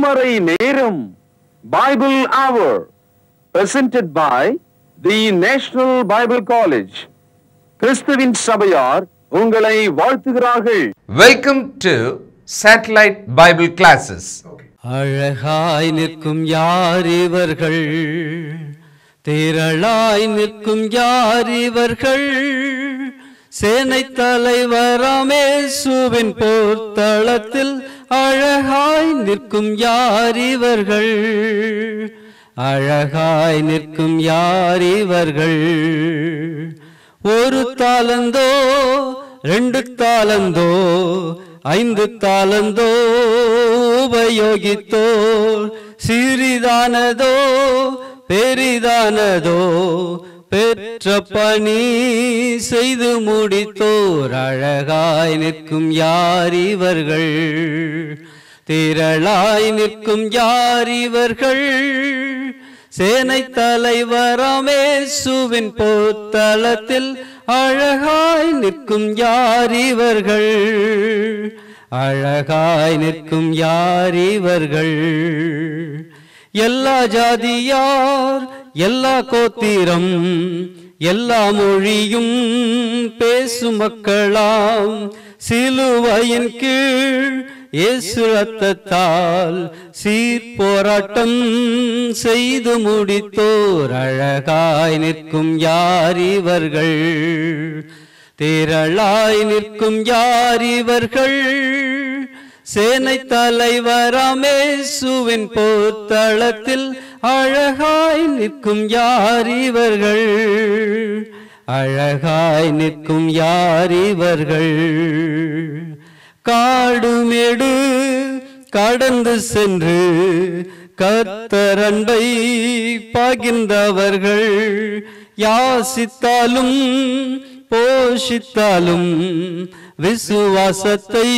திருமறை நேரம் Bible Hour presented by the National Bible College. கிறிஸ்துவின் சபையார் உங்களை வாழ்த்துகிறார்கள். Welcome to Satellite Bible Classes. அழகாய் நிற்கும் யார் இவர்கள், திரளாய் நிற்கும் யார் இவர்கள், சேனை தலைவராம் இயேசுவின் போர்த்தளத்தில் அழகாய் நிற்கும் யார் இவர்கள், அழகாய் நிற்கும் யார் இவர்கள். ஒரு தாலந்தோ, 2 தாலந்தோ, 5 தாலந்தோ உபயோகித்தோ, சிறிதானதோ பெரிதானதோ பெற்ற பணி செய்து முடித்தோர் அழகாய் நிற்கும் யார் இவர்கள், திரளாய் நிற்கும் யார் இவர்கள், சேனை தலைவராம் இயேசுவின் போர்த்தளத்தில் அழகாய் நிற்கும் யார் இவர்கள், அழகாய் நிற்கும் யார் இவர்கள். எல்லா ஜாதியார், எல்லா கோத்திரம், எல்லா மொழியும் பேசும் மக்களாம் சிலுவையின் கீழ் இயேசு ரத்தத்தால் சீர்போராட்டம் செய்து முடித்தோர் அழகாய் நிற்கும் யார் இவர்கள், திரளாய் நிற்கும் யார் இவர்கள், சேனை தலைவராம் இயேசுவின் போர்த்தளத்தில் அழகாய் நிற்கும் யார் இவர்கள், அழகாய் நிற்கும் யார் இவர்கள். காடுமேடு கடந்து சென்று கர்த்தர் அன்பை பகிர்ந்தவர்கள், யாசித்தாலும் போஷித்தாலும் விசுவாசத்தை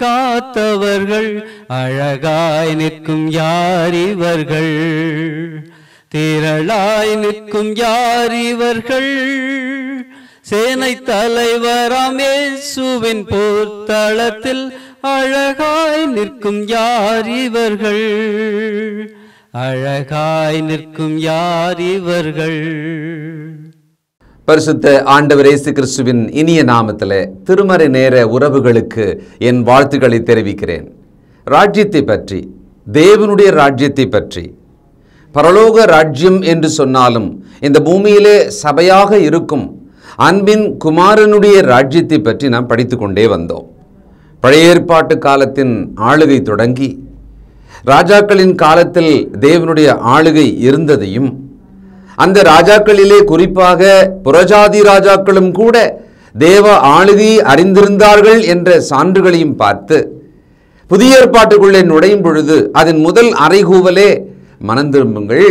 காத்தவர்கள் அழகாய் நிற்கும் யார் இவர்கள், திரளாய் நிற்கும் யார் இவர்கள், சேனை தலைவராம் இயேசுவின் போர்த்தளத்தில் அழகாய் நிற்கும் யார் இவர்கள், அழகாய் நிற்கும் யார் இவர்கள். பரிசுத்த ஆண்டவர் இயேசு கிறிஸ்துவின் இனிய நாமத்திலே திருமறை நேர உறவுகளுக்கு என் வாழ்த்துக்களை தெரிவிக்கிறேன். ராஜ்யத்தை பற்றி, தேவனுடைய ராஜ்யத்தை பற்றி, பரலோக ராஜ்யம் என்று சொன்னாலும் இந்த பூமியிலே சபையாக இருக்கும் அன்பின் குமாரனுடைய ராஜ்யத்தை பற்றி நாம் படித்து கொண்டே வந்தோம். பழைய ஏற்பாட்டு காலத்தின் ஆளுகை தொடங்கி ராஜாக்களின் காலத்தில் தேவனுடைய ஆளுகை இருந்ததையும், அந்த ராஜாக்களிலே குறிப்பாக புறஜாதி ராஜாக்களும் கூட தேவ ஆளுகையை அறிந்திருந்தார்கள் என்ற சான்றுகளையும் பார்த்து, புதிய ஏற்பாட்டுக்குள்ளே நுழையும் பொழுது அதன் முதல் அறைகூவலே மனம் திரும்புங்கள்,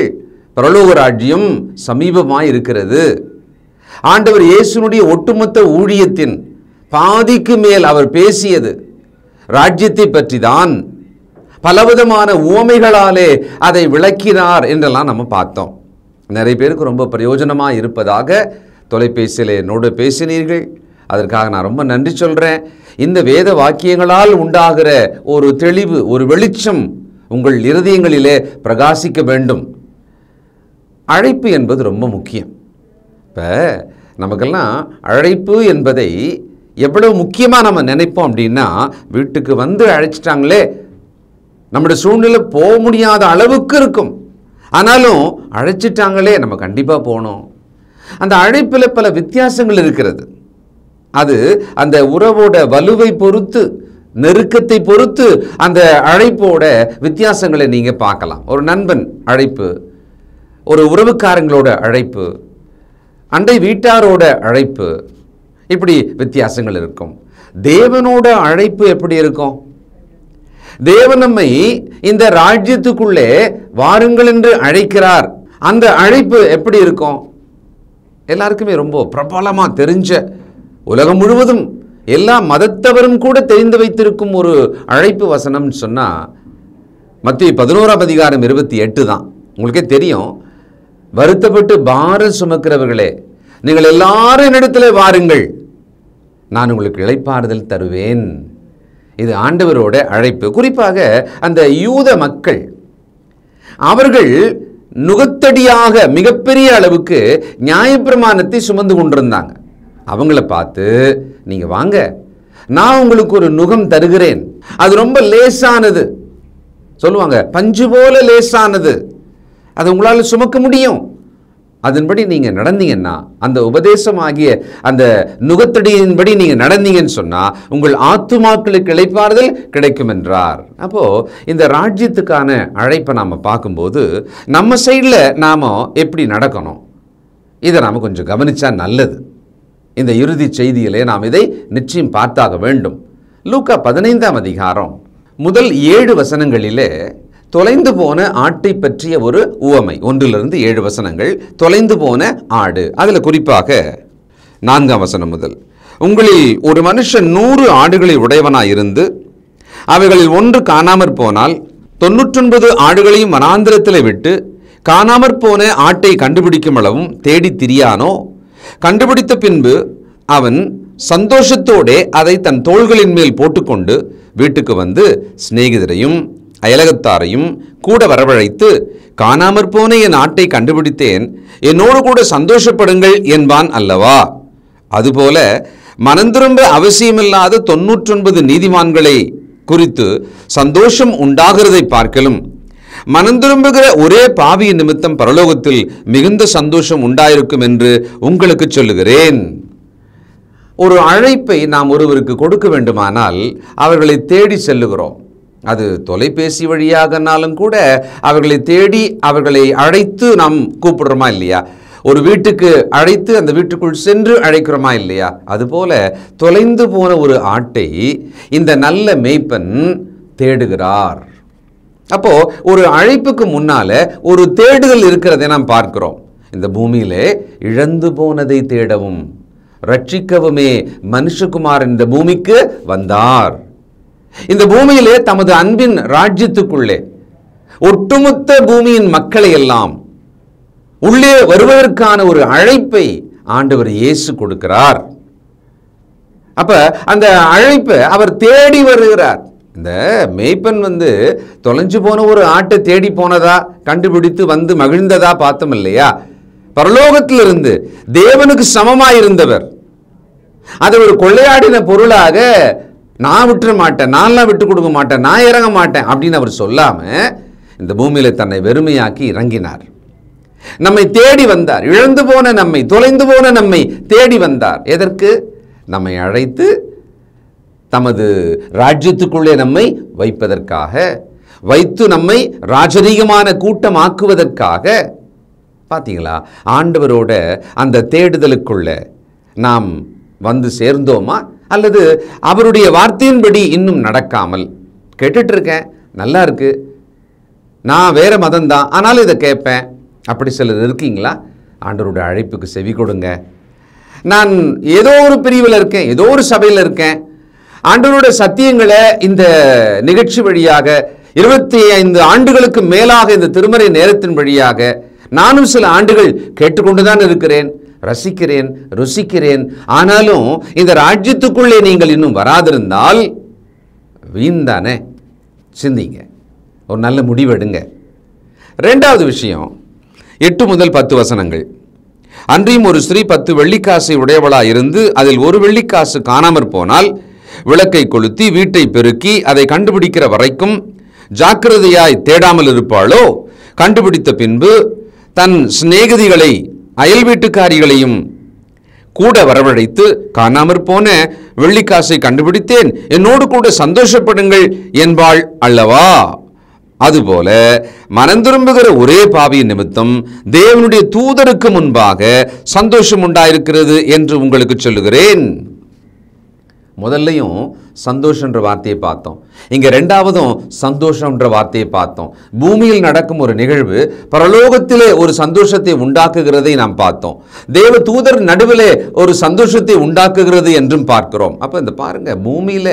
பரலோக ராஜ்யம் சமீபமாய் இருக்கிறது. ஆண்டவர் இயேசுனுடைய ஒட்டுமொத்த ஊழியத்தின் பாதிக்கு மேல் அவர் பேசியது ராஜ்யத்தை பற்றி தான். பலவிதமான உவமைகளாலே அதை விளக்கினார் என்றெல்லாம் நம்ம பார்த்தோம். நிறைய பேருக்கு ரொம்ப பிரயோஜனமாக இருப்பதாக தொலைபேசியில் என்னோடு பேசினீர்கள். அதற்காக நான் ரொம்ப நன்றி சொல்கிறேன். இந்த வேத வாக்கியங்களால் உண்டாகிற ஒரு தெளிவு, ஒரு வெளிச்சம் உங்கள் இருதயங்களிலே பிரகாசிக்க வேண்டும். அழைப்பு என்பது ரொம்ப முக்கியம். இப்போ நமக்கெல்லாம் அழைப்பு என்பதை எவ்வளவு முக்கியமாக நம்ம நினைப்போம் அப்படின்னா, வீட்டுக்கு வந்து அழைச்சிட்டாங்களே, நம்முடைய சூழ்நிலை போக முடியாத அளவுக்கு இருக்கும், ஆனாலும் அழைச்சிட்டாங்களே நம்ம கண்டிப்பாக போகணும். அந்த அழைப்பில் பல வித்தியாசங்கள் இருக்கிறது. அது அந்த உறவோட வலுவை பொறுத்து, நெருக்கத்தை பொறுத்து அந்த அழைப்போட வித்தியாசங்களை நீங்கள் பார்க்கலாம். ஒரு நண்பன் அழைப்பு, ஒரு உறவுக்காரங்களோட அழைப்பு, அண்டை வீட்டாரோட அழைப்பு, இப்படி வித்தியாசங்கள் இருக்கும். தேவனோட அழைப்பு எப்படி இருக்கும்? தேவன் நம்மை இந்த ராஜ்யத்துக்குள்ளே வாருங்கள் என்று அழைக்கிறார். அந்த அழைப்பு எப்படி இருக்கும்? எல்லாருக்குமே ரொம்ப பிரபலமாக தெரிஞ்ச, உலகம் முழுவதும் எல்லா மதத்தவரும் கூட தெரிந்து வைத்திருக்கும் ஒரு அழைப்பு வசனம் சொன்னால் மத்தேயு 11:28 தான். உங்களுக்கே தெரியும். வருத்தப்பட்டு பாரம் சுமக்கிறவர்களே, நீங்கள் எல்லாரும் என்னிடத்தில் வாருங்கள், நான் உங்களுக்கு இளைப்பாறுதல் தருவேன். இது ஆண்டவரோட அழைப்பு. குறிப்பாக அந்த யூத மக்கள், அவர்கள் நுகத்தடியாக மிகப்பெரிய அளவுக்கு நியாயப்பிரமாணத்தை சுமந்து கொண்டிருந்தாங்க. அவங்கள பார்த்து, நீங்க வாங்க, நான் உங்களுக்கு ஒரு நுகம் தருகிறேன், அது ரொம்ப லேசானது சொல்லுவாங்க, பஞ்சு போல லேசானது, அது உங்களால் சுமக்க முடியும், அதன்படி நீங்க நடந்தீங்கன்னா, அந்த உபதேசமாகிய அந்த நுகத்தடியின்படி நீங்க நடந்தீங்கன்னு சொன்னா உங்கள் ஆத்துமாக்களுக்கு இளைப்பாறுதல் கிடைக்கும் என்றார். அப்போ இந்த ராஜ்யத்துக்கான அழைப்பை நாம பார்க்கும்போது நம்ம சைடில் நாம எப்படி நடக்கணும், இதை நாம கொஞ்சம் கவனிச்சா நல்லது. இந்த இறுதி செய்தியிலே நாம் இதை நிச்சயம் பார்த்தாக வேண்டும். லூக்கா 15ஆம் அதிகாரம் முதல் 7 வசனங்களிலே தொலைந்து போன ஆட்டை பற்றிய ஒரு உவமை, 1-7 வசனங்கள். தொலைந்து போன ஆடு, அதுல குறிப்பாக 4ஆம் வசனம் முதல், உங்களில் ஒரு மனுஷன் 100 ஆடுகளை உடையவனாயிருந்து அவைகளில் ஒன்று காணாமற் போனால் 99 ஆடுகளையும் வனாந்திரத்தில் விட்டு காணாமற் போன ஆட்டை கண்டுபிடிக்கும் அளவும் தேடி திரியானோ? கண்டுபிடித்த பின்பு அவன் சந்தோஷத்தோடே அதை தன் தோள்களின் மேல் போட்டுக்கொண்டு வீட்டுக்கு வந்து சிநேகிதரையும் அயலகத்தாரையும் கூட வரவழைத்து, காணாமற் போன என் ஆட்டை கண்டுபிடித்தேன், என்னோடு கூட சந்தோஷப்படுங்கள் என்பான் அல்லவா? அதுபோல மனந்திரும்ப அவசியமில்லாத 99 நீதிமான்களை குறித்து சந்தோஷம் உண்டாகிறதை பார்க்கலும் மனந்திரும்புகிற ஒரே பாவியின் நிமித்தம் பரலோகத்தில் மிகுந்த சந்தோஷம் உண்டாயிருக்கும் என்று உங்களுக்கு சொல்லுகிறேன். ஒரு அழைப்பை நாம் ஒருவருக்கு கொடுக்க வேண்டுமானால் அவர்களை தேடி செல்லுகிறோம். அது தொலைபேசி வழியாகனாலும் கூட அவர்களை தேடி அவர்களை அழைத்து நாம் கூப்பிடுறோமா இல்லையா? ஒரு வீட்டுக்கு அழைத்து அந்த வீட்டுக்குள் சென்று அழைக்கிறோமா இல்லையா? அதுபோல தொலைந்து போன ஒரு ஆட்டை இந்த நல்ல மேய்ப்பன் தேடுகிறார். அப்போ ஒரு அழைப்புக்கு முன்னால ஒரு தேடுதல் இருக்கிறதை நாம் பார்க்கிறோம். இந்த பூமியிலே இழந்து போனதை தேடவும் ரட்சிக்கவுமே மனுஷகுமாரன் இந்த பூமிக்கு வந்தார். இந்த பூமியிலே தமது அன்பின் ராஜ்யத்துக்குள்ளே ஒட்டுமொத்த பூமியின் மக்களை எல்லாம் உள்ளே வருவதற்கான ஒரு அழைப்பை ஆண்டவர் இயேசு கொடுக்கிறார். அப்ப அந்த அழைப்பை அவர் தேடி வருகிறார். இந்த மேய்ப்பன் தொலைஞ்சு போன ஒரு ஆட்டை தேடி போனதா, கண்டுபிடித்து வந்து மகிழ்ந்ததா பார்த்தோம் இல்லையா? பரலோகத்திலிருந்து தேவனுக்கு சமமாயிருந்தவர் அதை ஒரு கொள்ளையாடின பொருளாக நான் விட்டுற மாட்டேன், நான்லாம் விட்டு கொடுக்க மாட்டேன், நான் இறங்க மாட்டேன் அப்படின்னு அவர் சொல்லாம இந்த பூமியில தன்னை வெறுமையாக்கி இறங்கினார். நம்மை தேடி வந்தார். இழந்து போன நம்மை, தொலைந்து போன நம்மை தேடி வந்தார். எதற்கு? நம்மை அழைத்து தமது ராஜ்யத்துக்குள்ளே நம்மை வைப்பதற்காக, வைத்து நம்மை ராஜரீகமான கூட்டமாக்குவதற்காக. பார்த்தீங்களா? ஆண்டவரோட அந்த தேடுதலுக்குள்ள நாம் வந்து சேர்ந்தோமா, அல்லது அவருடைய வார்த்தையின்படி இன்னும் நடக்காமல் கேட்டுட்டு இருக்கேன், நல்லா இருக்கு, நான் வேற மதம் தான் ஆனாலும் இதை கேட்பேன், அப்படி சிலர் இருக்கீங்களா? ஆண்டவருடைய அழைப்புக்கு செவி கொடுங்க. நான் ஏதோ ஒரு பிரிவில் இருக்கேன், ஏதோ ஒரு சபையில் இருக்கேன், ஆண்டவருடைய சத்தியங்களை இந்த நிகழ்ச்சி வழியாக 25 ஆண்டுகளுக்கு மேலாக இந்த திருமறை நேரத்தின் வழியாக நானும் சில ஆண்டுகள் கேட்டுக்கொண்டுதான் இருக்கிறேன், ரசிக்கிறேன், ருசிக்கிறேன். ஆனாலும் இந்த ராஜ்யத்துக்குள்ளே நீங்கள் இன்னும் வராதிருந்தால் வீண் தானே. சிந்திங்க, ஒரு நல்ல முடிவெடுங்க. 2வது விஷயம், 8 முதல் 10 வசனங்கள். அன்றியும் ஒரு ஸ்திரீ 10 வெள்ளிக்காசை உடையவளாய் இருந்து அதில் ஒரு வெள்ளிக்காசு காணாமற் போனால் விளக்கை கொளுத்தி வீட்டை பெருக்கி அதை கண்டுபிடிக்கிற வரைக்கும் ஜாக்கிரதையாய் தேடாமல் இருப்பாளோ? கண்டுபிடித்த பின்பு தன் சிநேகிதிகளை அயல் வீட்டுக்காரிகளையும் கூட வரவழைத்து, காணாமற் போன வெள்ளிக்காசை கண்டுபிடித்தேன், என்னோடு கூட சந்தோஷப்படுங்கள் என்பாள் அல்லவா? அதுபோல மனந்திரும்புகிற ஒரே பாவியின் நிமித்தம் தேவனுடைய தூதருக்கு முன்பாக சந்தோஷம் உண்டாயிருக்கிறது என்று உங்களுக்கு சொல்லுகிறேன். முதல்லையும் சந்தோஷன்ற வார்த்தையை பார்த்தோம், இங்க 2வதும் சந்தோஷம்ன்ற வார்த்தையை பார்த்தோம். பூமியில் நடக்கும் ஒரு நிகழ்வு பரலோகத்திலே ஒரு சந்தோஷத்தை உண்டாக்குகிறதை நாம் பார்த்தோம். தேவ தூதர் நடுவிலே ஒரு சந்தோஷத்தை உண்டாக்குகிறது என்றும் பார்க்கிறோம். அப்ப இந்த பாருங்க, பூமியில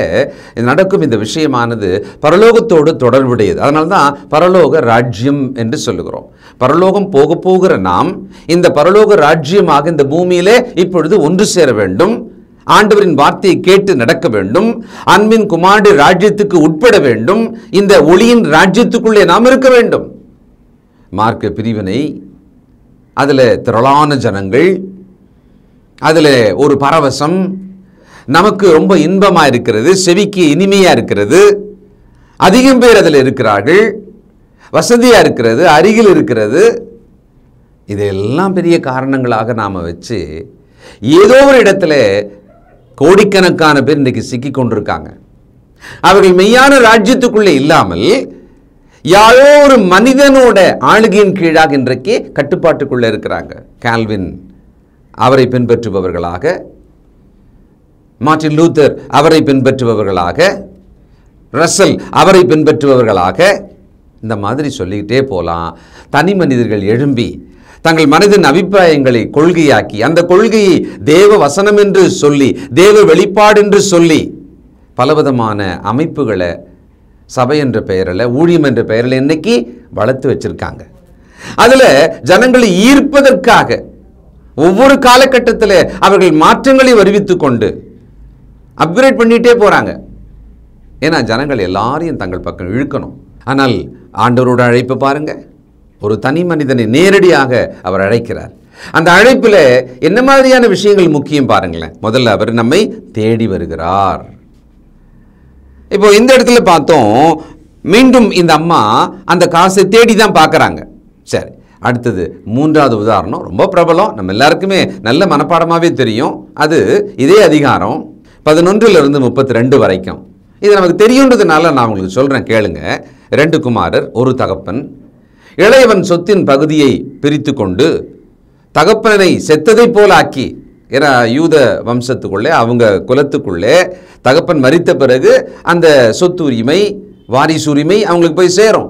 நடக்கும் இந்த விஷயமானது பரலோகத்தோடு தொடர்புடையது. அதனால்தான் பரலோக ராஜ்யம் என்று சொல்லுகிறோம். பரலோகம் போக போகிற நாம் இந்த பரலோக ராஜ்யமாக இந்த பூமியிலே இப்பொழுது ஒன்று சேர வேண்டும். ஆண்டவரின் வார்த்தையை கேட்டு நடக்க வேண்டும், அன்பின் குமாரனுடைய ராஜ்யத்துக்கு உட்பட வேண்டும், இந்த ஒளியின் ராஜ்யத்துக்குள்ளே நாம் இருக்க வேண்டும். மார்க்க பிரிவினை, அதில் திரளான ஜனங்கள், அதில் ஒரு பரவசம், நமக்கு ரொம்ப இன்பமாக இருக்கிறது, செவிக்கு இனிமையாக இருக்கிறது, அதிகம் பேர் அதில் இருக்கிறார்கள், வசதியாக இருக்கிறது, அருகில் இருக்கிறது. இதெல்லாம் பெரிய காரணங்களாக நாம் வச்சு ஏதோ ஒரு இடத்துல கோடிக்கணக்கான பேர் இன்றைக்கு சிக்கி கொண்டிருக்காங்க. அவர்கள் மெய்யான ராஜ்யத்துக்குள்ளே இல்லாமல் யாரோ ஒரு மனிதனோட ஆளுகையின் கீழாக இன்றைக்கு கட்டுப்பாட்டுக்குள்ளே இருக்கிறாங்க. கால்வின் அவரை பின்பற்றுபவர்களாக, மார்ட்டின் லூத்தர் அவரை பின்பற்றுபவர்களாக, ரசல் அவரை பின்பற்றுபவர்களாக, இந்த மாதிரி சொல்லிக்கிட்டே போகலாம். தனி மனிதர்கள் எழும்பி தங்கள் மனதின் அபிப்பிராயங்களை கொள்கையாக்கி, அந்த கொள்கையை தேவ வசனம் என்று சொல்லி, தேவ வெளிப்பாடு என்று சொல்லி, பலவிதமான அமைப்புகளை சபை என்ற பெயரில், ஊழியம் என்ற பெயரில் இன்னைக்கு வளர்த்து வச்சிருக்காங்க. அதில் ஜனங்களை ஈர்ப்பதற்காக ஒவ்வொரு காலகட்டத்தில் அவர்கள் மாற்றங்களை வருவித்துக் கொண்டு அப்கிரேட் பண்ணிகிட்டே போகிறாங்க. ஏன்னா ஜனங்கள் எல்லாரையும் தங்கள் பக்கம் இழுக்கணும். ஆனால் ஆண்டவரோட அழைப்பு பாருங்க, ஒரு தனி மனிதனை நேரடியாக அவர் அழைக்கிறார். அந்த அழைப்பில் என்ன மாதிரியான விஷயங்கள் முக்கியம் பாருங்களேன். முதல்ல அவர் நம்மை தேடி வருகிறார். இப்போ இந்த இடத்துல பார்த்தோம், மீண்டும் இந்த அம்மா அந்த காசை தேடி தான் பார்க்குறாங்க. சரி, அடுத்தது மூன்றாவது உதாரணம் ரொம்ப பிரபலம், நம்ம எல்லாருக்குமே நல்ல மனப்பாடமாகவே தெரியும். அது இதே அதிகாரம் 11 to 32 வரைக்கும். இது நமக்கு தெரியுன்றதுனால நான் உங்களுக்கு சொல்கிறேன், கேளுங்க. 2 குமாரர், ஒரு தகப்பன். இளையவன் சொத்தின் பகுதியை பிரித்து கொண்டு தகப்பனை செத்ததை போல ஆக்கி, ஏன்னா யூத வம்சத்துக்குள்ளே, அவங்க குலத்துக்குள்ளே தகப்பன் மரித்த பிறகு அந்த சொத்து உரிமை, வாரிசுரிமை அவங்களுக்கு போய் சேரும்.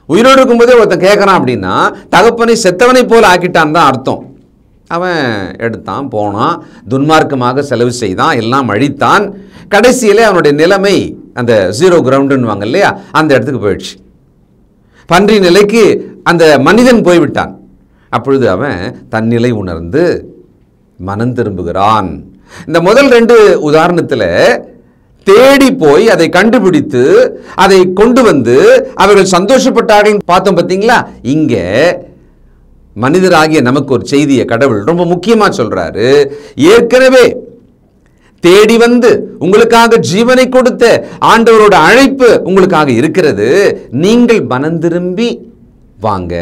உயிரோடு இருக்கும்போதே ஒருத்தன் கேட்குறான் அப்படின்னா தகப்பனை செத்தவனை போல ஆக்கிட்டான் தான் அர்த்தம். அவன் எடுத்தான், போனான், துன்மார்க்கமாக செலவு செய்தான், எல்லாம் அழித்தான். கடைசியில் அவனுடைய நிலைமை அந்த 0 கிரவுண்டுன்னு இல்லையா, அந்த இடத்துக்கு போயிடுச்சு. பன்றி நிலைக்கு அந்த மனிதன் போய்விட்டான். அப்பொழுது அவன் தன்னிலை உணர்ந்து மனம் திரும்புகிறான். இந்த முதல் 2 உதாரணத்தில் தேடி போய் அதை கண்டுபிடித்து அதை கொண்டு வந்து அவர்கள் சந்தோஷப்பட்டார்கள் பார்த்தோம். பார்த்தீங்களா? இங்க மனிதராகிய நமக்கு ஒரு செய்தியை கடவுள் ரொம்ப முக்கியமா சொல்றாரு. ஏற்கனவே தேடி வந்து உங்களுக்காக ஜீவனை கொடுத்த ஆண்டவரோட அழைப்பு உங்களுக்காக இருக்கிறது. நீங்கள் மனம் திரும்பி வாங்க,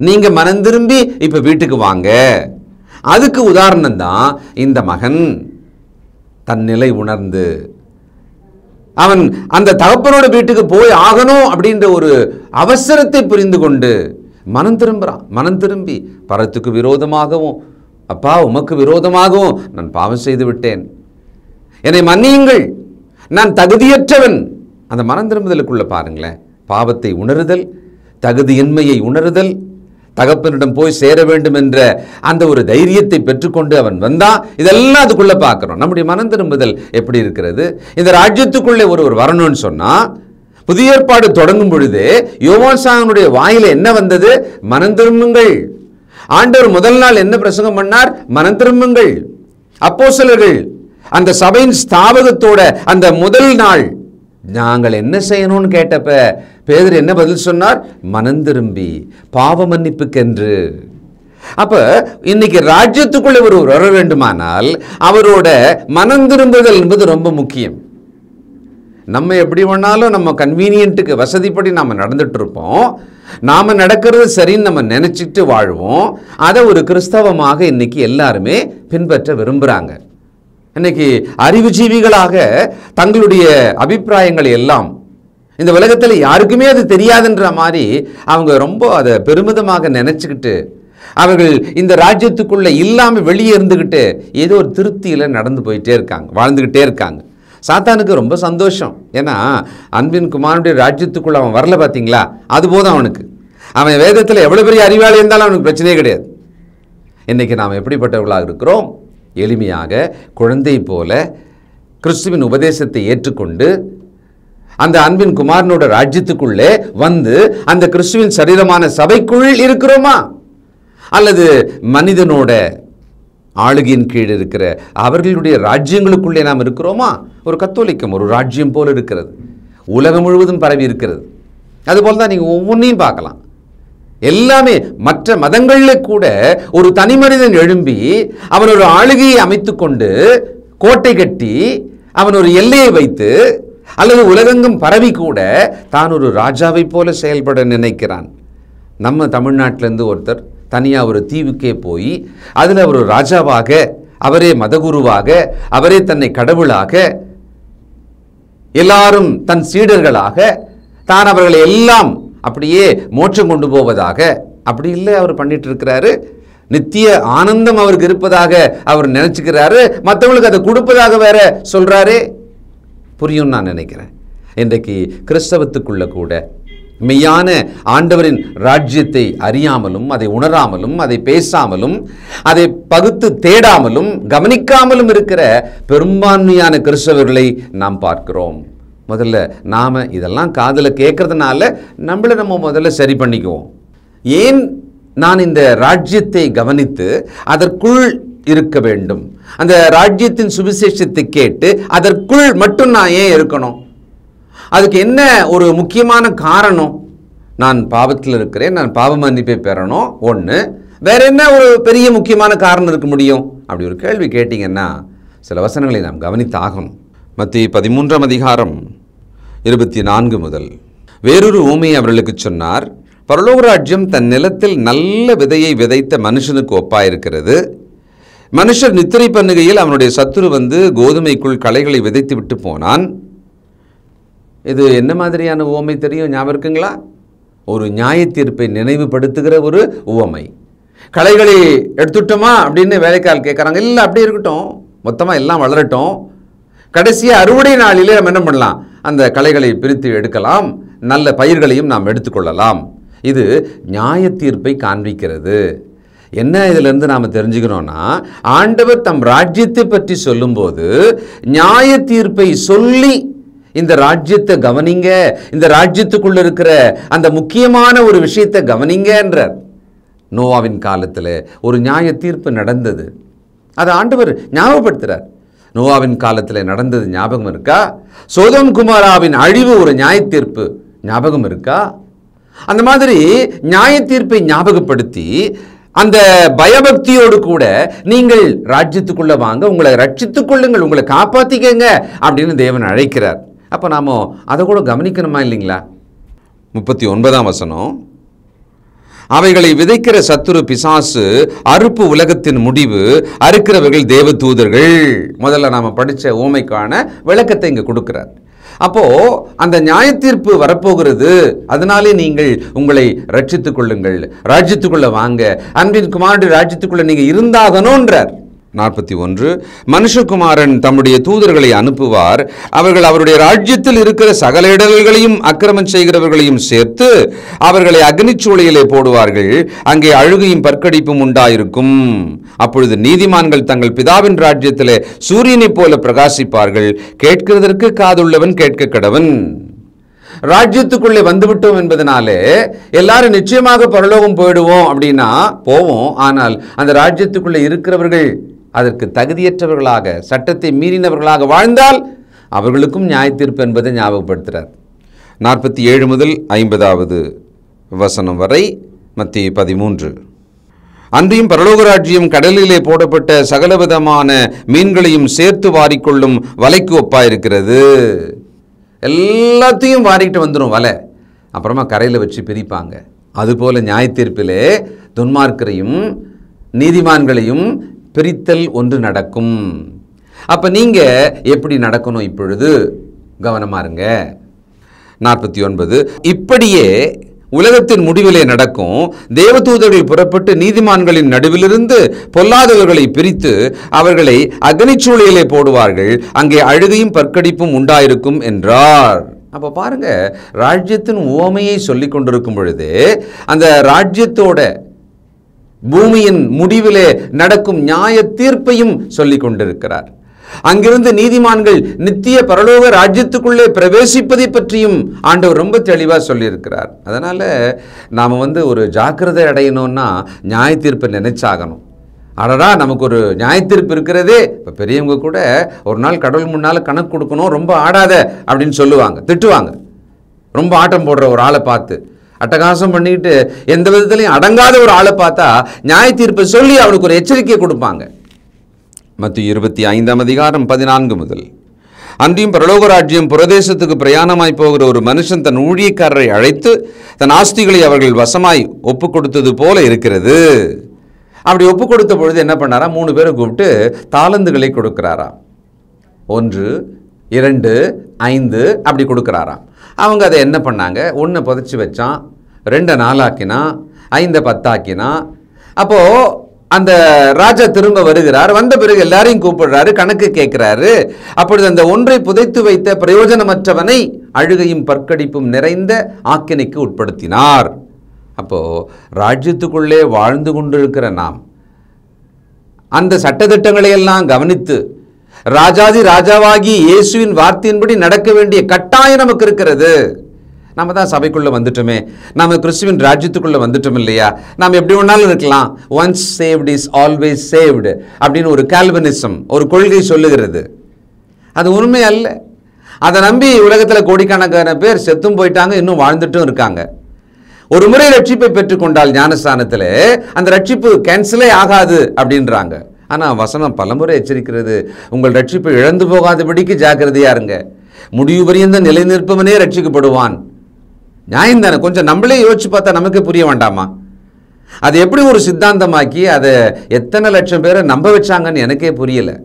நீங்க மனம் திரும்பி இப்ப வீட்டுக்கு வாங்க. அதுக்கு உதாரணம் தான் இந்த மகன் தன் நிலை உணர்ந்து அவன் அந்த தகப்பனோட வீட்டுக்கு போய் ஆகணும் அப்படின்ற ஒரு அவசரத்தை புரிந்து கொண்டு மனம் திரும்புறான். மனம் திரும்பி பரத்துக்கு விரோதமாகவும் அப்பா உமக்கு விரோதமாகவும் நான் பாவம் செய்து விட்டேன், என்னை மன்னியுங்கள், நான் தகுதியற்றவன். அந்த மனம் திரும்புதலுக்குள்ள பாருங்களேன், பாவத்தை உணருதல், தகுதியின்மையை உணருதல், தகப்பனிடம் போய் சேர வேண்டும் என்ற அந்த ஒரு தைரியத்தை பெற்றுக்கொண்டு அவன் வந்தான். இதெல்லாம் அதுக்குள்ள பார்க்கிறோம். நம்முடைய மனம் திரும்புதல் எப்படி இருக்கிறது? இந்த ராஜ்யத்துக்குள்ளே ஒரு வரணும்னு சொன்னா, புதிய ஏற்பாடு தொடங்கும் பொழுது யோவான்சானுடைய வாயில என்ன வந்தது? மனம் திரும்புங்கள். ஆண்டவர் முதல் நாள் என்ன பிரசங்கம் பண்ணார்? மனம் திரும்புங்கள். அப்போஸ்தலர்கள் அந்த சபையின் ஸ்தாபகத்தோட அந்த முதல் நாள் நாங்கள் என்ன செய்யணும்னு கேட்டப்ப பேதுரு என்ன பதில் சொன்னார்? மனம் திரும்பி பாவ மன்னிப்புக்கென்று. அப்ப இன்னைக்கு ராஜ்யத்துக்குள்ள ஒரு வர வேண்டுமானால் அவரோட மனம் திரும்புதல் என்பது ரொம்ப முக்கியம். நம்ம எப்படி வேணாலும் நம்ம கன்வீனியன்ட்டுக்கு வசதிப்படி நாம் நடந்துட்டு இருப்போம். நாம் நடக்கிறது சரின்னு நம்ம நினச்சிட்டு வாழ்வோம். அதை ஒரு கிறிஸ்தவமாக இன்னைக்கு எல்லாருமே பின்பற்ற விரும்புகிறாங்க. இன்னைக்கு அறிவுஜீவிகளாக தங்களுடைய அபிப்பிராயங்களை எல்லாம் இந்த உலகத்தில் யாருக்குமே அது தெரியாதுன்ற மாதிரி அவங்க ரொம்ப அதை பெருமிதமாக நினச்சிக்கிட்டு அவர்கள் இந்த ராஜ்யத்துக்குள்ளே இல்லாமல் வெளியே இருந்துக்கிட்டு ஏதோ ஒரு திருப்தியில் நடந்து போயிட்டே இருக்காங்க, வாழ்ந்துக்கிட்டே இருக்காங்க. சாத்தானுக்கு ரொம்ப சந்தோஷம். ஏன்னா அன்பின் குமாரனுடைய ராஜ்யத்துக்குள்ள அவன் வரல, பார்த்தீங்களா? அது போதும் அவனுக்கு. அவன் வேதத்தில் எவ்வளோ பெரிய அறிவாளி இருந்தாலும் அவனுக்கு பிரச்சனையே கிடையாது. இன்றைக்கி நாம் எப்படிப்பட்டவர்களாக இருக்கிறோம்? எளிமையாக குழந்தை போல கிறிஸ்துவின் உபதேசத்தை ஏற்றுக்கொண்டு அந்த அன்பின் குமாரனோட ராஜ்யத்துக்குள்ளே வந்து அந்த கிறிஸ்துவின் சரீரமான சபைக்குள் இருக்கிறோமா? அல்லது மனிதனோட ஆளுகையின் கீழ் இருக்கிற அவர்களுடைய ராஜ்யங்களுக்குள்ளே நாம் இருக்கிறோமா? ஒரு கத்தோலிக்கம் ஒரு ராஜ்யம் போல் இருக்கிறது, உலகம் முழுவதும் பரவி இருக்கிறது. அதுபோல் தான் நீங்கள் ஒவ்வொன்றையும் பார்க்கலாம். எல்லாமே மற்ற மதங்களில் கூட ஒரு தனி மனிதன் எழும்பி அவன் ஒரு ஆளுகையை அமைத்து கொண்டு கோட்டை கட்டி அவன் ஒரு எல்லையை வைத்து அல்லது உலகெங்கும் பரவி கூட தான் ஒரு ராஜாவை போல செயல்பட நினைக்கிறான். நம்ம தமிழ்நாட்டிலேருந்து ஒருத்தர் தனியாக ஒரு தீவுக்கே போய் அதில் ஒரு ராஜாவாக, அவரே மதகுருவாக, அவரே தன்னை கடவுளாக, எல்லாரும் தன் சீடர்களாக, தான் அவர்களை எல்லாம் அப்படியே மோட்சம் கொண்டு போவதாக, அப்படி இல்லை அவர் பண்ணிட்டு இருக்கிறாரு. நித்திய ஆனந்தம் அவருக்கு இருப்பதாக அவர் நினைச்சுக்கிறாரு, மற்றவங்களுக்கு அதை கொடுப்பதாக வேற சொல்றாரு. புரியும் நான் நினைக்கிறேன். இன்றைக்கு கிறிஸ்தவத்துக்குள்ள கூட மெய்யான ஆண்டவரின் ராஜ்யத்தை அறியாமலும், அதை உணராமலும், அதை பேசாமலும், அதை பகுத்து தேடாமலும், கவனிக்காமலும் இருக்கிற பெரும்பான்மையான கிறிஸ்தவர்களை நாம் பார்க்கிறோம். முதல்ல நாம் இதெல்லாம் காதில் கேட்கறதுனால நம்ம முதல்ல சரி பண்ணிக்குவோம். ஏன் நான் இந்த ராஜ்யத்தை கவனித்து அதற்குள் இருக்க வேண்டும்? அந்த ராஜ்யத்தின் சுவிசேஷத்தை கேட்டு அதற்குள் மட்டும் நான் ஏன் இருக்கணும்? அதுக்கு என்ன ஒரு முக்கியமான காரணம்? நான் பாவத்தில் இருக்கிறேன், நான் பாவ மன்னிப்பை பெறணும் ஒன்று. வேற என்ன ஒரு பெரிய முக்கியமான காரணம் இருக்க முடியும்? அப்படி ஒரு கேள்வி கேட்டிங்கன்னா சில வசனங்களை நாம் கவனித்தாகணும். மத்திய 13ஆம் அதிகாரம் 24 முதல். வேறொரு ஊமையை அவர்களுக்கு சொன்னார். பரலோக ராஜ்யம் தன் நிலத்தில் நல்ல விதையை விதைத்த மனுஷனுக்கு ஒப்பாயிருக்கிறது. மனுஷர் நித்திரை பண்ணுகையில் அவனுடைய சத்துரு வந்து கோதுமைக்குள் களைகளை விதைத்து விட்டு போனான். இது என்ன மாதிரியான உவமை தெரியும்? ஞாபகம் இருக்குங்களா? ஒரு நியாய தீர்ப்பை நினைவுபடுத்துகிற ஒரு உவமை. களைகளை எடுத்துட்டோமா அப்படின்னு வேலைக்கால் கேட்குறாங்க. இல்லை, அப்படியே இருக்கட்டும், மொத்தமாக எல்லாம் வளரட்டும், கடைசியாக அறுவடை நாளிலே நம்ம என்ன பண்ணலாம்? அந்த களைகளை பிரித்து எடுக்கலாம், நல்ல பயிர்களையும் நாம் எடுத்துக்கொள்ளலாம். இது நியாய தீர்ப்பை காண்பிக்கிறது. என்ன இதிலிருந்து நாம் தெரிஞ்சுக்கணும்னா, ஆண்டவர் தம் ராஜ்யத்தை பற்றி சொல்லும்போது நியாய தீர்ப்பை சொல்லி இந்த ராஜ்யத்தை கவனிங்க, இந்த ராஜ்யத்துக்குள்ள இருக்கிற அந்த முக்கியமான ஒரு விஷயத்தை கவனிங்க என்றார். நோவாவின் காலத்தில் ஒரு நியாய தீர்ப்பு நடந்தது. அதை ஆண்டவர் ஞாபகப்படுத்துகிறார். நோவாவின் காலத்தில் நடந்தது ஞாபகம் இருக்கா? சோதோம் குமாராவின் அழிவு ஒரு நியாய தீர்ப்பு ஞாபகம் இருக்கா? அந்த மாதிரி நியாய தீர்ப்பை ஞாபகப்படுத்தி அந்த பயபக்தியோடு கூட நீங்கள் ராஜ்யத்துக்குள்ள வாங்க, உங்களை ரட்சித்துக் கொள்ளுங்கள், உங்களை காப்பாற்றிக்கங்க அப்படின்னு தேவன் அழைக்கிறார். அப்போ நாம் அதை கூட கவனிக்கணுமா இல்லைங்களா? 39ஆம் வசனம். அவைகளை விதைக்கிற சத்துரு பிசாசு, அறுப்பு உலகத்தின் முடிவு, அறுக்கிறவர்கள் தேவ தூதர்கள். முதல்ல நாம் படித்த ஊமைக்கான விளக்கத்தை இங்கே கொடுக்கிறார். அப்போ அந்த நியாய தீர்ப்பு வரப்போகிறது, அதனாலே நீங்கள் உங்களை ரட்சித்துக் கொள்ளுங்கள், ராஜ்யத்துக்குள்ள வாங்க, அன்பின் குமாரனுடைய ராஜ்யத்துக்குள்ள நீங்க இருந்தாகணும்ன்றார். 41. மனுஷகுமாரன் தம்முடைய தூதர்களை அனுப்புவார், அவர்கள் அவருடைய ராஜ்யத்தில் இருக்கிற சகல இடர்களையும் அக்கிரமம் செய்கிறவர்களையும் சேர்த்து அவர்களை அக்னிச்சூளையிலே போடுவார்கள், அங்கே அழுகையும் பற்கடிப்பும் உண்டாயிருக்கும். அப்பொழுது நீதிமான்கள் தங்கள் பிதாவின் ராஜ்யத்திலே சூரியனைப் போல பிரகாசிப்பார்கள். கேட்கிறதற்கு காதுள்ளவன் கேட்க கடவன். ராஜ்யத்துக்குள்ளே வந்துவிட்டோம் என்பதனாலே எல்லாரும் நிச்சயமாக பரலோகம் போயிடுவோம் அப்படின்னா போவோம். ஆனால் அந்த ராஜ்யத்துக்குள்ளே இருக்கிறவர்கள் அதற்கு தகுதியற்றவர்களாக, சட்டத்தை மீறினவர்களாக வாழ்ந்தால் அவர்களுக்கும் நியாய தீர்ப்பு என்பதை ஞாபகப்படுத்துகிறார். 47 முதல் 50வது வசனம் வரை மத்திய 13. அன்றியும் பரலோக ராஜ்யம் கடலிலே போடப்பட்ட சகலவிதமான மீன்களையும் சேர்த்து வாரிக்கொள்ளும் வலைக்கு ஒப்பாயிருக்கிறது. எல்லாத்தையும் வாரிக்கிட்டு வந்துடும் வலை, அப்புறமா கரையில் வச்சு பிரிப்பாங்க. அதுபோல நியாய தீர்ப்பிலே துன்மார்க்கரையும் நீதிமான்களையும் பிரித்தல் ஒன்று நடக்கும். அப்ப நீங்க எப்படி நடக்கணும்? இப்பொழுது கவனமா இருங்க. 49. இப்படியே உலகத்தின் முடிவிலே நடக்கும். தேவதூதர்கள் புறப்பட்டு நீதிமான்களின் நடுவிலிருந்து பொல்லாதவர்களை பிரித்து அவர்களை அக்னிச்சூளையிலே போடுவார்கள், அங்கே அழுகையும் பற்கடிப்பும் உண்டாயிருக்கும் என்றார். அப்போ பாருங்க, ராஜ்யத்தின் உவமையை சொல்லி கொண்டிருக்கும் பொழுது அந்த ராஜ்யத்தோட பூமியின் முடிவிலே நடக்கும் நியாய தீர்ப்பையும் சொல்லி கொண்டிருக்கிறார். அங்கிருந்து நீதிமான்கள் நித்திய பரலோக ராஜ்யத்துக்குள்ளே பிரவேசிப்பதை பற்றியும் ஆண்டவர் ரொம்ப தெளிவாக சொல்லியிருக்கிறார். அதனால் நாம் ஒரு ஜாக்கிரதை அடையணும்னா நியாய தீர்ப்பை நினைச்சாகணும். அடடா நமக்கு ஒரு நியாயத்தீர்ப்பு இருக்கிறதே. இப்போ பெரியவங்க கூட ஒரு நாள் கடவுள் முன்னால் கணக்கு கொடுக்கணும், ரொம்ப ஆடாத அப்படின்னு சொல்லுவாங்க, திட்டுவாங்க. ரொம்ப ஆட்டம் போடுற ஒரு ஆளை பார்த்து, அட்டகாசம் பண்ணிக்கிட்டு எந்த விதத்துலையும் அடங்காத ஒரு ஆளை பார்த்தா நியாயத்தீர்ப்பை சொல்லி அவனுக்கு ஒரு எச்சரிக்கை கொடுப்பாங்க. மத்திய 25:14 முதல். அன்றியும் பரலோக ராஜ்யம் புரதேசத்துக்கு பிரயாணமாய் போகிற ஒரு மனுஷன் தன் ஊழியக்காரரை அழைத்து தன் ஆஸ்திகளை அவர்கள் வசமாய் ஒப்பு கொடுத்தது போல இருக்கிறது. அப்படி ஒப்பு கொடுத்த பொழுது என்ன பண்ணாரா, 3 பேரை கூப்பிட்டு தாலந்துகளை கொடுக்கிறாராம். 1, 2, 5 அப்படி கொடுக்குறாராம். அவங்க அதை என்ன பண்ணாங்க, 1 புதைச்சி வச்சான், 2 4 ஆக்கினான், 5 10 ஆக்கினான். அப்போது அந்த ராஜா திரும்ப வருகிறார். வந்த பிறகு எல்லாரையும் கூப்பிடுறாரு, கணக்கு கேட்கிறாரு. அப்பொழுது அந்த 1 புதைத்து வைத்த பிரயோஜனமற்றவனை அழுகையும் பற்கடிப்பும் நிறைந்த ஆக்கினைக்கு உட்படுத்தினார். அப்போ ராஜ்யத்துக்குள்ளே வாழ்ந்து கொண்டிருக்கிற நாம் அந்த சட்டதிட்டங்களை எல்லாம் கவனித்து ராஜாதி ராஜாவாகி இயேசுவின் வார்த்தையின்படி நடக்க வேண்டிய கட்டாயம் நமக்கு இருக்கிறது. நம்ம தான் சபைக்குள்ளே வந்துட்டோமே, நம்ம கிறிஸ்துவின் ராஜ்யத்துக்குள்ளே வந்துட்டோம் இல்லையா, நாம் எப்படி வேணாலும் இருக்கலாம். Once saved is always saved அப்படின்னு ஒரு கால்வினிசம், ஒரு கொள்கை சொல்லுகிறது. அது உண்மை அல்ல. அதை நம்பி உலகத்தில் கோடிக்கணக்கான பேர் செத்தும் போயிட்டாங்க, இன்னும் வாழ்ந்துட்டும் இருக்காங்க. ஒரு முறை ரட்சிப்பை பெற்றுக்கொண்டால் ஞானஸ்தானத்தில் அந்த ரட்சிப்பு கேன்சலே ஆகாது அப்படின்றாங்க. ஆனால் வசனம் பலமுறை எச்சரிக்கிறது, உங்கள் ரட்சிப்பை இழந்து போகாதபடிக்கு ஜாக்கிரதையா இருங்க. முடிவு பரியந்த நிலை நிற்பவனே ரட்சிக்கப்படுவான். நியாயம் தானே? கொஞ்சம் நம்மளே யோசிச்சு பார்த்தா நமக்கு புரிய வேண்டாமா? அது எப்படி ஒரு சித்தாந்தமாக்கி அதை எத்தனை லட்சம் பேரை நம்ப வச்சாங்கன்னு எனக்கே புரியலை.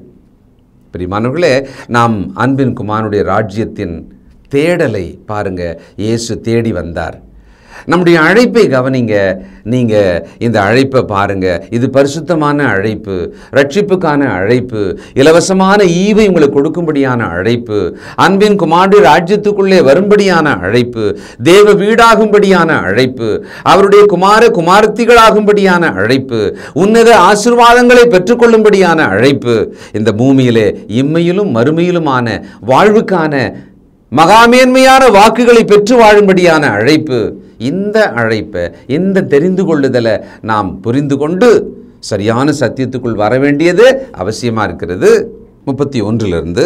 பிரியமானவர்களே, நாம் அன்பின் குமாரனுடைய ராஜ்யத்தின் தேடலை பாருங்க. இயேசு தேடி வந்தார். நம்முடைய அழைப்பை கவனிங்க. நீங்கள் இந்த அழைப்பை பாருங்க. இது பரிசுத்தமான அழைப்பு, ரட்சிப்புக்கான அழைப்பு, இலவசமான ஈவை உங்களுக்கு கொடுக்கும்படியான அழைப்பு, அன்பின் குமாரனுடைய ராஜ்யத்துக்குள்ளே வரும்படியான அழைப்பு, தேவ வீடாகும்படியான அழைப்பு, அவருடைய குமாரத்திகளாகும்படியான அழைப்பு, உன்னத ஆசீர்வாதங்களை பெற்றுக்கொள்ளும்படியான அழைப்பு, இந்த பூமியிலே இம்மையிலும் மறுமையிலுமான வாழ்வுக்கான மகாமேன்மையான வாக்குகளை பெற்று வாழும்படியான அழைப்பு. இந்த அழைப்பை, இந்த தெரிந்து கொள்ளுதலை நாம் புரிந்து கொண்டு சரியான சத்தியத்துக்குள் வர வேண்டியது அவசியமாக இருக்கிறது. 31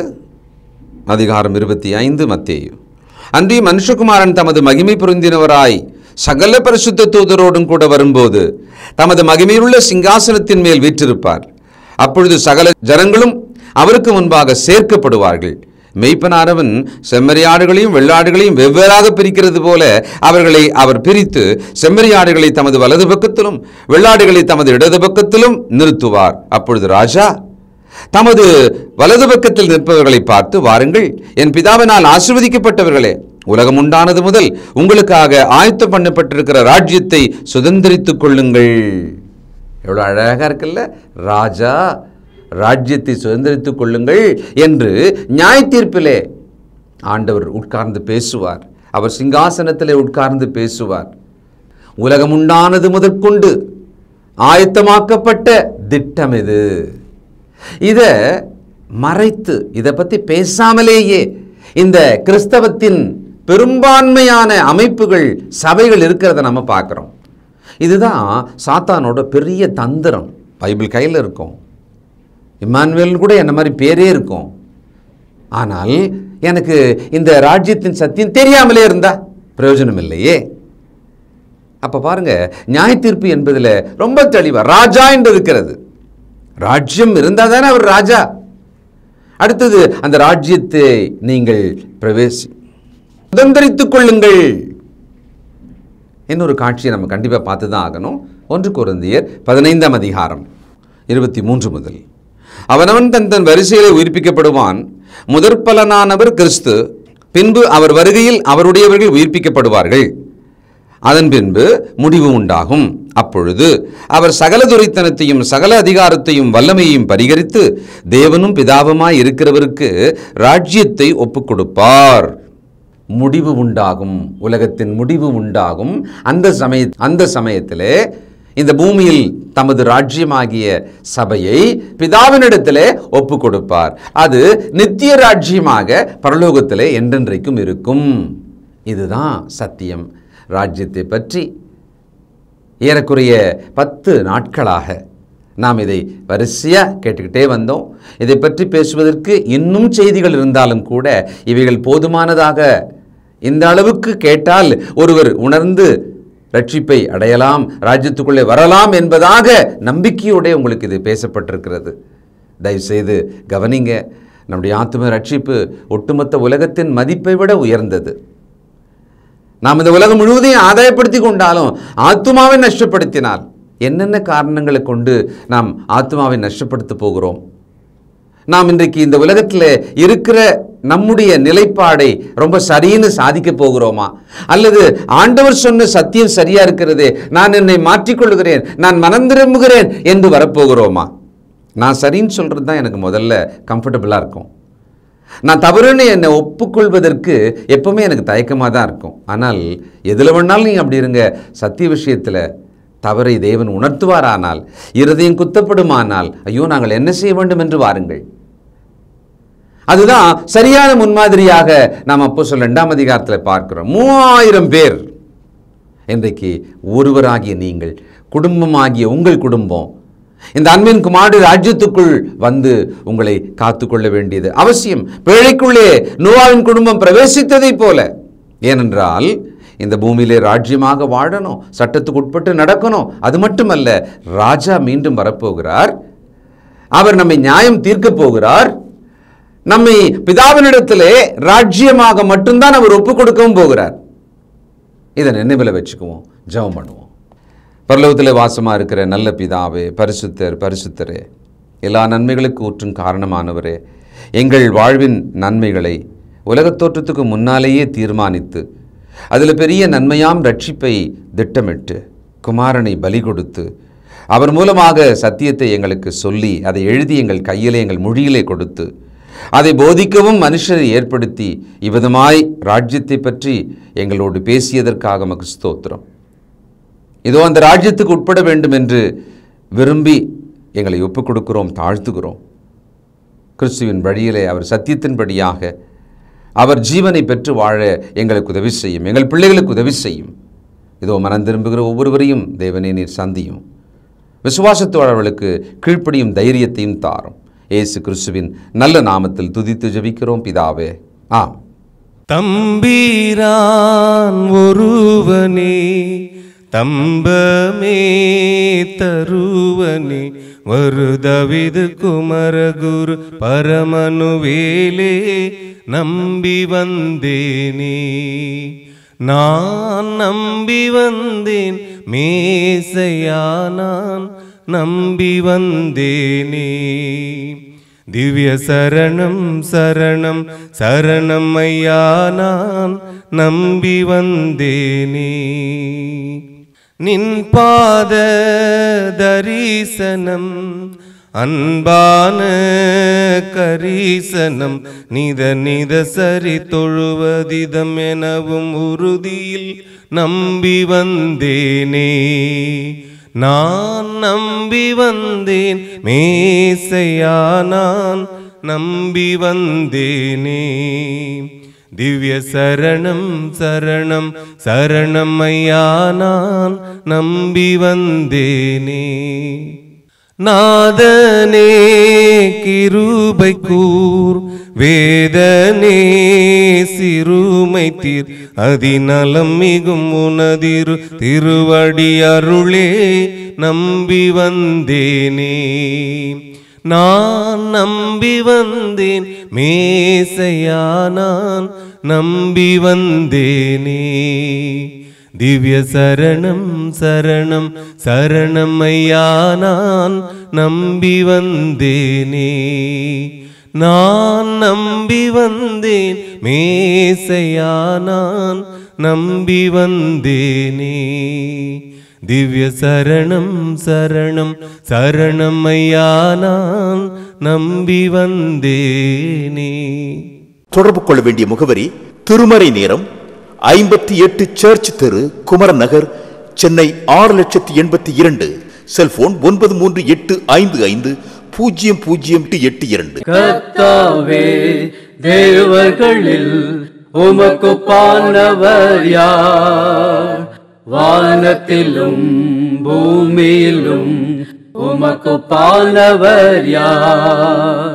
அதிகாரம் 25 மத்தேயு. அன்றி மனுஷகுமாரன் தமது மகிமை பொருந்தினவராய் சகல பரிசுத்த தூதரோடும் கூட வரும்போது தமது மகிமையுள்ள சிங்காசனத்தின் மேல் வீற்றிருப்பார். அப்பொழுது சகல ஜனங்களும் அவருக்கு முன்பாக சேர்க்கப்படுவார்கள். மெய்ப்பனானவன் செம்மறியாடுகளையும் வெள்ளாடுகளையும் வெவ்வேறாக பிரிக்கிறது போல அவர்களை அவர் பிரித்து செம்மறியாடுகளை தமது வலது பக்கத்திலும் வெள்ளாடுகளை தமது இடது பக்கத்திலும் நிறுத்துவார். அப்பொழுது ராஜா தமது வலது பக்கத்தில் நிற்பவர்களை பார்த்து, வாருங்கள், என் பிதாவினால் ஆசீர்வதிக்கப்பட்டவர்களே, உலகம் உண்டானது முதல் உங்களுக்காக ஆயத்தம் பண்ணப்பட்டிருக்கிற ராஜ்யத்தை சுதந்திரித்துக் கொள்ளுங்கள். எவ்வளோ அழகாக இருக்குல்ல? ராஜா ராஜ்யத்தை சுதந்திரித்துக் கொள்ளுங்கள் என்று நியாய தீர்ப்பிலே ஆண்டவர் உட்கார்ந்து பேசுவார். அவர் சிங்காசனத்திலே உட்கார்ந்து பேசுவார். உலகம் உண்டானது முதற்கொண்டு ஆயத்தமாக்கப்பட்ட திட்டம் இது. இதை மறைத்து, இதை பற்றி பேசாமலேயே இந்த கிறிஸ்தவத்தின் பெரும்பான்மையான அமைப்புகள், சபைகள் இருக்கிறத நம்ம பார்க்குறோம். இதுதான் சாத்தானோட பெரிய தந்திரம். பைபிள் கையில் இருக்கும், இம்மானுவேல் கூட என்ன மாதிரி பேரே இருக்கும். ஆனால் எனக்கு இந்த ராஜ்யத்தின் சத்தியம் தெரியாமலே இருந்தா பிரயோஜனம் இல்லையே. அப்போ பாருங்க, நியாய தீர்ப்பு என்பதில் ரொம்ப தெளிவாக ராஜா என்று இருக்கிறது. ராஜ்யம் இருந்தால் தானே அவர் ராஜா. அடுத்தது, அந்த ராஜ்யத்தை நீங்கள் சுதந்திரித்துக் கொள்ளுங்கள். இன்னொரு காட்சியை நம்ம கண்டிப்பாக பார்த்து தான் ஆகணும். 1 கொரிந்தியர் 15 அதிகாரம் 23 முதல். அவனவன் தன் வரிசையிலே உயிர்ப்பிக்கப்படுவான். முதற்பலனானவர் கிறிஸ்து, பின்பு அவர் வருகையில் அவருடையவர்கள் உயிர்ப்பிக்கப்படுவார்கள். அதன் பின்பு முடிவு உண்டாகும். அப்பொழுது அவர் சகல துரைத்தனத்தையும் சகல அதிகாரத்தையும் வல்லமையையும் பரிகரித்து தேவனும் பிதாவுமாய் இருக்கிறவருக்கு ராஜ்யத்தை ஒப்புக் கொடுப்பார். முடிவு உண்டாகும், உலகத்தின் முடிவு உண்டாகும். அந்த சமயத்திலே இந்த பூமியில் தமது ராஜ்யமாகிய சபையை பிதாவினிடத்திலே ஒப்பு கொடுப்பார். அது நித்திய ராஜ்யமாக பரலோகத்திலே என்றென்றைக்கும் இருக்கும். இதுதான் சத்தியம். ராஜ்யத்தை பற்றி ஏறக்குறைய 10 நாட்களாக நாம் இதை வரிசையாக கேட்டுக்கிட்டே வந்தோம். இதை பற்றி பேசுவதற்கு இன்னும் செய்திகள் இருந்தாலும் கூட இவைகள் போதுமானதாக, இந்த அளவுக்கு கேட்டால் ஒருவர் உணர்ந்து ரட்சிப்பை அடையலாம், ராஜ்யத்துக்குள்ளே வரலாம் என்பதாக நம்பிக்கையோடு உங்களுக்கு இது பேசப்பட்டிருக்கிறது. தயவுசெய்து கவனிங்க. நம்முடைய ஆத்தும ரட்சிப்பு ஒட்டுமொத்த உலகத்தின் மதிப்பை விட உயர்ந்தது. நாம் இந்த உலகம் முழுவதையும் ஆதாயப்படுத்தி கொண்டாலும் ஆத்துமாவை நஷ்டப்படுத்தினால் என்னென்ன காரணங்களை கொண்டு நாம் ஆத்துமாவை நஷ்டப்படுத்த போகிறோம்? நாம் இன்றைக்கு இந்த உலகத்தில் இருக்கிற நம்முடைய நிலைப்பாடை ரொம்ப சரின்னு சாதிக்க போகிறோமா? அல்லது ஆண்டவர் சொன்ன சத்தியம் சரியா இருக்கிறதே, நான் என்னை மாற்றிக்கொள்கிறேன், நான் மனம் திரும்புகிறேன் என்று வரப்போகிறோமா? நான் சரின்னு சொல்கிறது தான் எனக்கு முதல்ல கம்ஃபர்டபுளாக இருக்கும். நான் தவறுன்னு என்னை ஒப்புக்கொள்வதற்கு எப்பவுமே எனக்கு தயக்கமாக தான் இருக்கும். ஆனால் எதில் வேணாலும் நீங்கள் அப்படி இருங்க, சத்திய விஷயத்தில் தவறை தேவன் உணர்த்துவாரானால், இருதயம் குத்தப்படுமானால், ஐயோ நாங்கள் என்ன செய்ய வேண்டும் என்று வாருங்கள். அதுதான் சரியான முன்மாதிரியாக நாம் அப்போஸ்தலர் 2ஆம் அதிகாரத்தில் பார்க்கிறோம். 3000 பேர். இன்றைக்கு ஒருவராகிய நீங்கள், குடும்பமாகிய உங்கள் குடும்பம் இந்த அன்பின் குமாரனுடைய ராஜ்யத்துக்குள் வந்து உங்களை காத்துக்கொள்ள வேண்டியது அவசியம். பேழைக்குள்ளே நோவாவின் குடும்பம் பிரவேசித்ததைப் போல. ஏனென்றால் இந்த பூமியிலே ராஜ்யமாக வாழணும், சட்டத்துக்கு உட்பட்டு நடக்கணும். அது மட்டுமல்ல, ராஜா மீண்டும் வரப்போகிறார். அவர் நம்மை நியாயம் தீர்க்கப் போகிறார். நம்மை பிதாவினிடத்திலே ராஜ்யமாக மட்டும்தான் அவர் ஒப்புக் கொடுக்கவும் போகிறார். இதை நினைவில் வச்சுக்குவோம், ஜெபம் பண்ணுவோம். பரலோகத்தில் வாசமாக இருக்கிற நல்ல பிதாவே, பரிசுத்தர் பரிசுத்தரே, எல்லா நன்மைகளுக்கு ஊற்றும் காரணமானவரே, எங்கள் வாழ்வின் நன்மைகளை உலகத் தோற்றத்துக்கு முன்னாலேயே தீர்மானித்து அதில் பெரிய நன்மையாம் ரட்சிப்பை திட்டமிட்டு குமாரனை பலி கொடுத்து அவர் மூலமாக சத்தியத்தை எங்களுக்கு சொல்லி அதை எழுதி எங்கள் கையிலே எங்கள் மொழியிலே கொடுத்து அதை போதிக்கவும் மனுஷரை ஏற்படுத்தி இவ்விதமாய் ராஜ்யத்தை பற்றி எங்களோடு பேசியதற்காக உமக்கு ஸ்தோத்திரம். இதோ அந்த ராஜ்யத்துக்கு உட்பட வேண்டும் என்று விரும்பி எங்களை ஒப்புக் கொடுக்கிறோம், தாழ்த்துகிறோம். கிறிஸ்துவின் வழியிலே அவர் சத்தியத்தின்படியாக அவர் ஜீவனை பெற்று வாழ எங்களுக்கு உதவி செய்யும், எங்கள் பிள்ளைகளுக்கு உதவி செய்யும். இதோ மனம் திரும்புகிற ஒவ்வொருவரையும் தேவனே நீர் சந்தியும், விசுவாசத்தோழர்களுக்கு கீழ்ப்படியும் தைரியத்தையும் தாரும். இயேசு கிறிஸ்துவின் நல்ல நாமத்தில் துதித்து ஜெபிக்கிறோம் பிதாவே, ஆம். தம்பீரான் ஒருவனே, தம்பமே தருவனே, வருதவிது குமரகுரு பரமனுவேலே, நம்பி வந்தேனே. நான் நம்பி வந்தேன் மேசையா, நான் நம்பி வந்தேனே. திவ்ய சரணம் சரணம் சரணம் ஐயா, நான் நம்பி வந்தேனே. நின் பாத தரிசனம் அன்பான கரிசனம், நித நித சரி தொழுவதிதம் எனவும் உறுதியில் நம்பி வந்தேனே. நான் நம்பி வந்தேன் மேசையா, நான் நம்பி வந்தேனே. திவ்ய சரணம் சரணம் சரணம் ஐயா, நான் நம்பி வந்தேனே. நாதனே கிருபை கூர், வேதனே சிறுமை தீர், அதிநலம் மிகும் உனதிரு திருவடி அருளே, நம்பி வந்தேனே. நான் நம்பி வந்தேன் மேசையா, நான் நம்பி வந்தேனே. திவ்ய சரணம் சரணம் சரணம் ஐயா, நான் நம்பி வந்தேனே. நான் நம்பி வந்தேன் மேசையா, நான் நம்பி வந்தேனே. திவ்ய சரணம் சரணம் சரணம் ஐயா, நான் நம்பி வந்தேனே. தொடர்பு கொள்ள வேண்டிய முகவரி: திருமறை நேரம், 58 சர்ச் தெரு, குமரன் நகர், சென்னை 6,82,000. செல்போன் 9385500882. கர்த்தாவே, தேவர்களில் உமக்குப்பானவர் யார்? வானத்திலும் பூமியிலும் உமக்கு பானவர் யார்?